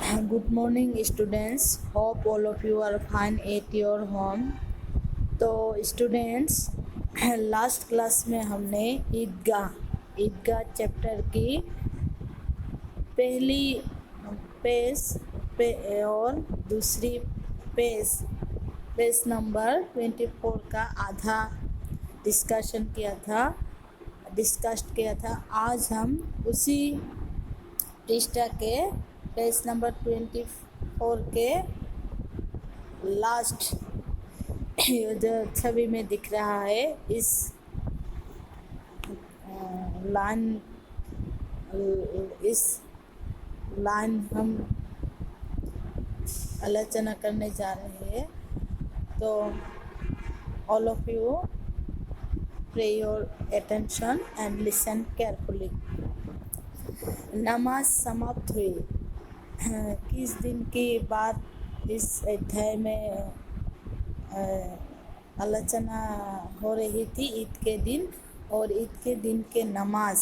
Good morning students. Hope all of you are fine at your home. तो students, last class में हमने ईदगाह chapter की पहली page पे और दूसरी पेज नंबर 24 का आधा डिस्कस किया था। आज हम उसी पृष्ठा के पेज नंबर 24 के लास्ट जो छवि में दिख रहा है, इस लाइन हम आलोचना करने जा रहे हैं। तो ऑल ऑफ यू पे your attention and listen carefully. नमाज समाप्त हुई। किस दिन की बात इस अध्याय में आलोचना हो रही थी? ईद के दिन, और ईद के दिन के नमाज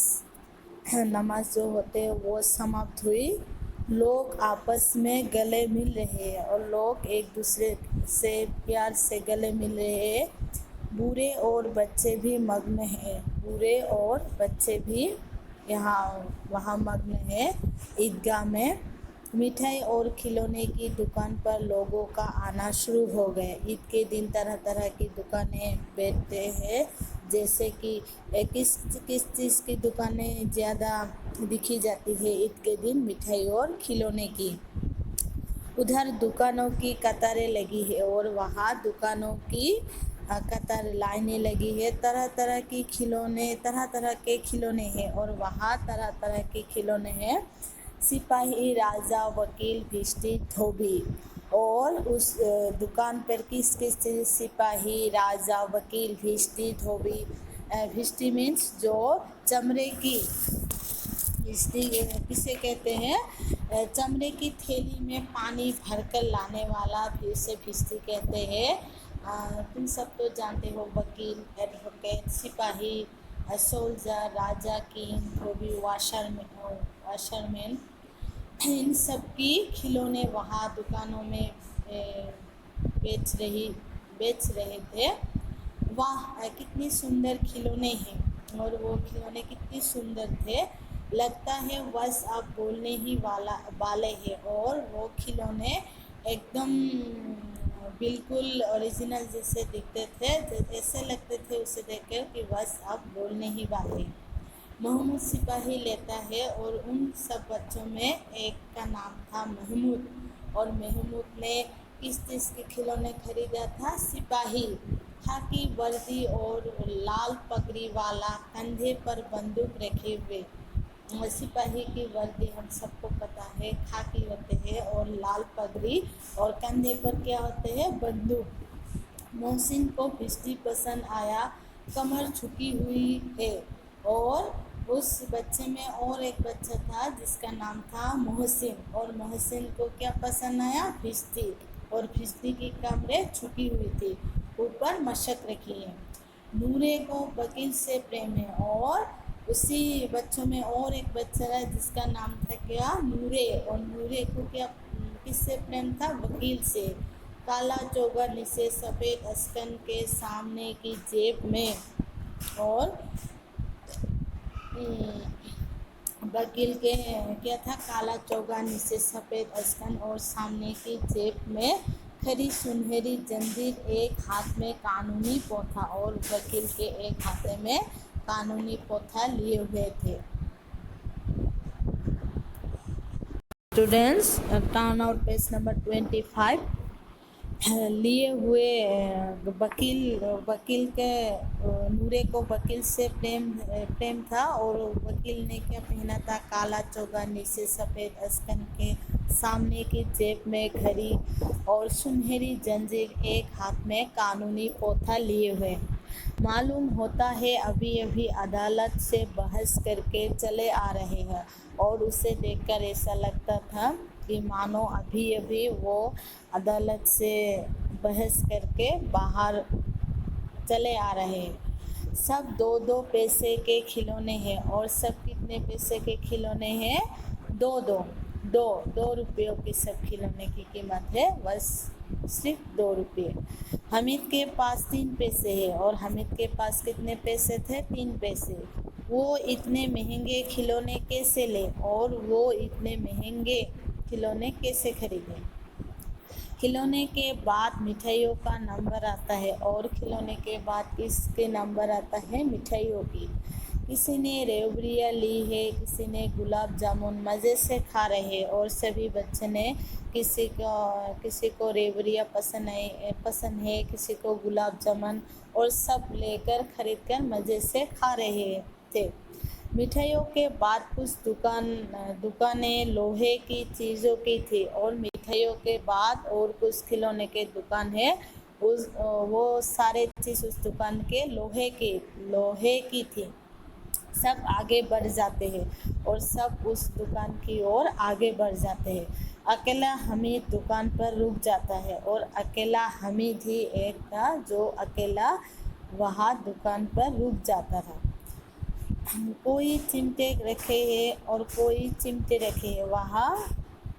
जो होते हैं वो समाप्त हुई। लोग आपस में गले मिल रहे हैं और लोग एक दूसरे से प्यार से गले मिल रहे हैं। बूढ़े और बच्चे भी वहाँ मग्न हैं। ईदगाह में मिठाई और खिलौने की दुकान पर लोगों का आना शुरू हो गया। ईद के दिन तरह तरह की दुकानें बैठते हैं, जैसे कि किस चीज़ की दुकानें ज़्यादा दिखी जाती है ईद के दिन? मिठाई और खिलौने की। उधर दुकानों की कतारें लगी है और वहाँ दुकानों की कतार लाइनें लगी है। तरह तरह के खिलौने हैं और वहाँ तरह तरह के खिलौने हैं। सिपाही, राजा, वकील, भिष्टी, धोबी। और उस दुकान पर किस सिपाही, राजा, वकील, भिष्टी, धोबी। भिष्टी मीन्स जो चमड़े की, भिष्टी किसे कहते हैं? चमड़े की थैली में पानी भरकर लाने वाला उसे भिष्टी कहते हैं। तुम सब तो जानते हो, वकील, एडवोकेट, सिपाही, सोल्जर, राजा, किंग, धोबी, वाशरमैन। इन सब की खिलौने वहाँ दुकानों में बेच रहे थे। वाह, कितनी सुंदर खिलौने हैं, और वो खिलौने कितने सुंदर थे। लगता है बस अब बोलने ही वाले हैं। और वो खिलौने एकदम बिल्कुल ओरिजिनल जैसे दिखते थे, ऐसे लगते थे उसे देखकर कि बस अब बोलने ही वाले हैं। महमूद सिपाही लेता है, और उन सब बच्चों में एक का नाम था महमूद। और महमूद ने किस चीज़ के खिलौने खरीदा था? सिपाही। खाकी वर्दी और लाल पगड़ी वाला, कंधे पर बंदूक रखे हुए। सिपाही की वर्दी हम सबको पता है, खाकी होते हैं, और लाल पगड़ी, और कंधे पर क्या होते हैं? बंदूक। मोहसिन को भिष्टी पसंद आया। कमर झुकी हुई है। और उस बच्चे में और एक बच्चा था जिसका नाम था मोहसिन, और मोहसिन को क्या पसंद आया? भिष्टी। और भिष्टी की कमरें झुकी हुई थी, ऊपर मशक रखी है। नूरे को वकील से प्रेम है। और उसी बच्चों में और एक बच्चा है जिसका नाम था क्या? नूरे। और नूरे को क्या, किससे प्रेम था? वकील से। काला चोगा नीचे सफ़ेद अस्कन के सामने की जेब में। और वकील के क्या था? काला चोगा नीचे सफ़ेद अस्कन और सामने की जेब में खरी सुनहरी जंजीर, एक हाथ में कानूनी पोथा। और वकील के एक हाथ में कानूनी पोथा लिए हुए थे। Students, turn out page number 25। लिए हुए वकील के नूरे को वकील से प्रेम था, और वकील ने क्या पहना था? काला चोगा नीचे सफ़ेद अस्कन के सामने की जेब में घड़ी और सुनहरी जंजीर, एक हाथ में कानूनी पोथा लिए हुए। मालूम होता है अभी अभी अदालत से बहस करके चले आ रहे हैं। और उसे देखकर ऐसा लगता था कि मानो अभी अभी वो अदालत से बहस करके बाहर चले आ रहे हैं। सब 2-2 पैसे के खिलौने हैं। और सब कितने पैसे के खिलौने हैं? 2-2। दो रुपयों की सब खिलौने की कीमत है बस सिर्फ 2 रुपये। हामिद के पास 3 पैसे है और हामिद के पास कितने पैसे थे? 3 पैसे। वो इतने महंगे खिलौने कैसे ले और वो इतने महंगे खिलौने कैसे खरीदे? खिलौने के बाद मिठाइयों का नंबर आता है और खिलौने के बाद किसके नंबर आता है? मिठाइयों की। किसी ने रेवड़ियाँ ली है, किसी ने गुलाब जामुन मज़े से खा रहे और सभी बच्चे ने किसी को रेवड़ियाँ पसंद है, किसी को गुलाब जामुन और सब लेकर खरीद कर मज़े से खा रहे थे। मिठाइयों के बाद कुछ दुकानें लोहे की चीज़ों की थी और मिठाइयों के बाद और कुछ खिलौने के दुकान है वो सारे चीज़ उस दुकान के लोहे की थी। सब आगे बढ़ जाते हैं और सब उस दुकान की ओर आगे बढ़ जाते हैं। अकेला हामिद दुकान पर रुक जाता है और अकेला हामिद ही एक था जो अकेला वहाँ दुकान पर रुक जाता था। कोई चिमटे रखे हैं और कोई चिमटे रखे हैं। वहाँ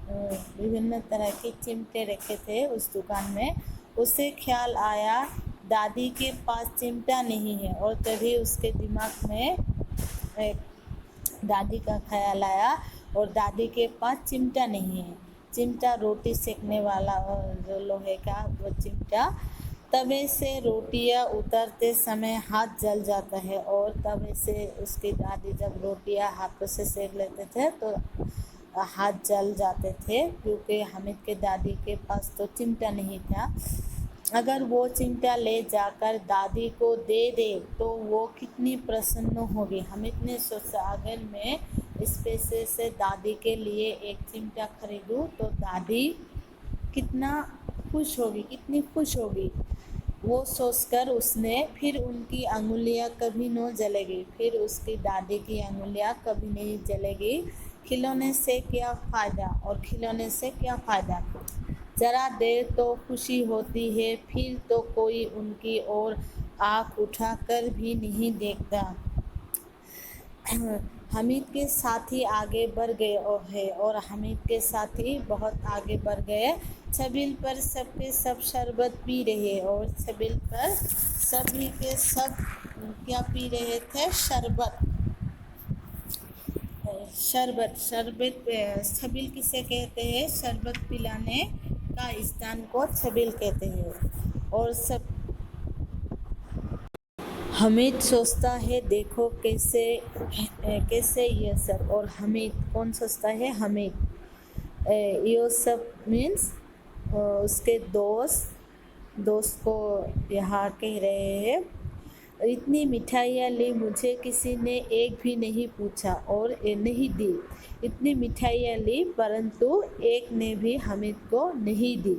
विभिन्न तरह के चिमटे रखे थे उस दुकान में। उसे ख्याल आया दादी के पास चिमटा नहीं है और तभी उसके दिमाग में दादी का ख्याल आया और दादी के पास चिमटा नहीं है। चिमटा रोटी सेकने वाला जो लोहे का वो चिमटा। तवे से रोटियां उतरते समय हाथ जल जाता है और तवे से उसकी दादी जब रोटियां हाथों से सेक लेते थे तो हाथ जल जाते थे क्योंकि हामिद के दादी के पास तो चिमटा नहीं था। अगर वो चिमटा ले जाकर दादी को दे दे तो वो कितनी प्रसन्न होगी। हामिद ने सोचा अगर मैं इस पैसे से दादी के लिए एक चिमटा खरीदूं तो दादी कितना खुश होगी, कितनी खुश होगी। वो सोचकर उसने फिर उनकी अंगुलियां कभी न जलेगी, फिर उसकी दादी की अंगुलियां कभी नहीं जलेगी। खिलौने से क्या फ़ायदा और खिलौने से क्या फ़ायदा। ज़रा देर तो खुशी होती है फिर तो कोई उनकी ओर आँख उठाकर भी नहीं देखता। हामिद के साथी आगे बढ़ गए और हामिद के साथी बहुत आगे बढ़ गए। छबील पर सबके सब शरबत पी रहे और छबील पर सभी के सब क्या पी रहे थे? शरबत। छबील किसे कहते हैं? शरबत पिलाने का स्थान को छबील कहते हैं। और सब हामिद सोचता है देखो कैसे ये सब। और हामिद कौन सोचता है? हामिद। ये सब मीन्स उसके दोस्त को यहाँ कह रहे हैं। इतनी मिठाइयाँ ली, मुझे किसी ने एक भी नहीं पूछा और नहीं दी। इतनी मिठाइयाँ ली परंतु एक ने भी हामिद को नहीं दी।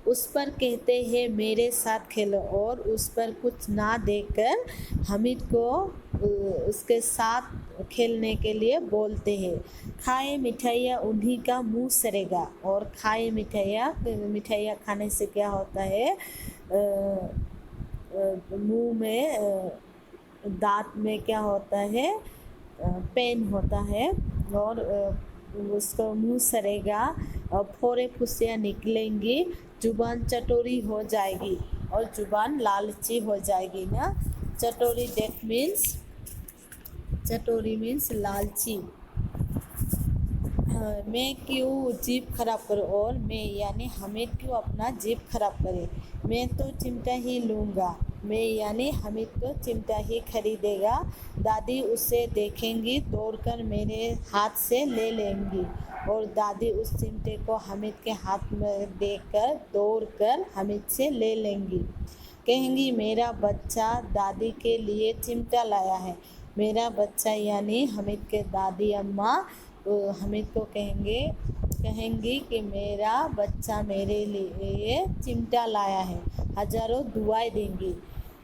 उस पर कहते हैं मेरे साथ खेलो और उस पर कुछ ना देकर हामिद को उसके साथ खेलने के लिए बोलते हैं। खाए मिठाइयाँ उन्हीं का मुंह सड़ेगा। और खाए मिठाइयाँ खाने से क्या होता है? मुंह में दांत में क्या होता है? पेन होता है और उसको मुंह सड़ेगा और फोड़े फुंसियाँ निकलेंगी, जुबान चटोरी हो जाएगी और जुबान लालची हो जाएगी ना। चटोरी मीन्स लालची। मैं क्यों जीभ खराब करूं और मैं यानी हामिद क्यों अपना जीभ खराब करे। मैं तो चिमटा ही लूँगा। मैं यानी हामिद तो चिमटा ही खरीदेगा। दादी उसे देखेंगी दौड़कर मेरे हाथ से ले लेंगी और दादी उस चिमटे को हामिद के हाथ में देकर दौड़कर हामिद से ले लेंगी। कहेंगी मेरा बच्चा दादी के लिए चिमटा लाया है। मेरा बच्चा यानी हामिद के दादी अम्मा हामिद को कहेंगी कि मेरा बच्चा मेरे लिए चिमटा लाया है। हज़ारों दुआएं देंगी।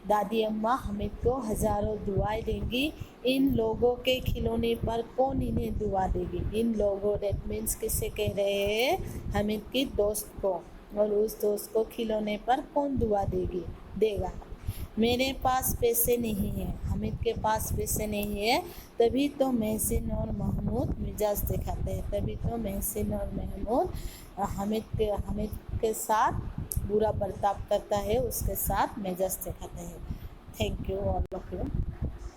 दादी अम्मा हामिद को हज़ारों दुआएं देंगी। इन लोगों के खिलौने पर कौन इन्हें दुआ देगी? इन लोगों दैट मीन्स किसे कह रहे हैं? हामिद की दोस्त को। और उस दोस्त को खिलौने पर कौन दुआ देगा? मेरे पास पैसे नहीं है, हामिद के पास पैसे नहीं है, तभी तो महसिन और महमूद मिजाज दिखाते हैं। तभी तो महसिन और महमूद हामिद के साथ बुरा बर्ताव करता है, उसके साथ मिजाज दिखाते हैं। Thank you all of you.